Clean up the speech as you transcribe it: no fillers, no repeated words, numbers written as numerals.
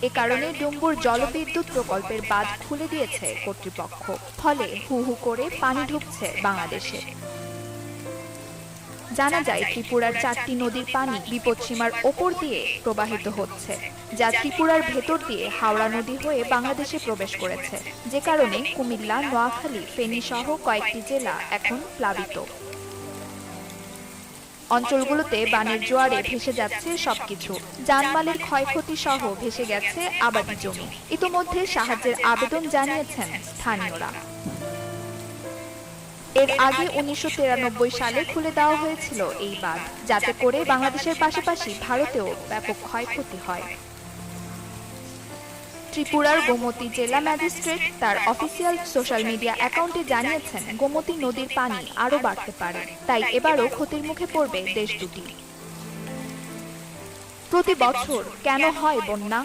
এ কারণে ডুম্বুর জলবিদ্যুৎ প্রকল্পের বাঁধ খুলে দিয়েছে কর্তৃপক্ষ। ফলে হু হু করে পানি ঢুকছে বাংলাদেশে। জানা যায়, ত্রিপুরার 4টি নদীর পানি বিপদসীমার ওপর দিয়ে প্রবাহিত হচ্ছে, যা ত্রিপুরার ভেতর দিয়ে হাওড়া নদী হয়ে বাংলাদেশে প্রবেশ করেছে, যে কারণে কুমিল্লা, নোয়াখালী, ফেনী সহ কয়েকটি জেলা এখন প্লাবিত। অঞ্চলগুলোতে বানের জোয়ারে ভেসে যাচ্ছে সবকিছু। জানমালের ক্ষয়ক্ষতি সহ ভেসে গেছে আবাদি জমি। ইতোমধ্যে সাহায্যের আবেদন জানিয়েছেন স্থানীয়রা। এর আগে 1993 সালে খুলে দেওয়া হয়েছিল এই বাঁধ, যাতে করে বাংলাদেশের পাশাপাশি ভারতেও ব্যাপক ক্ষয়ক্ষতি হয়। ত্রিপুরার গোমতী জেলা ম্যাজিস্ট্রেট তার অফিসিয়াল সোশ্যাল মিডিয়া অ্যাকাউন্টে জানিয়েছেন, গোমতী নদীর পানি আরও বাড়তে পারে, তাই এবারও ক্ষতির মুখে পড়বে দেশ দুটি। প্রতি বছর কেন হয় বন্যা?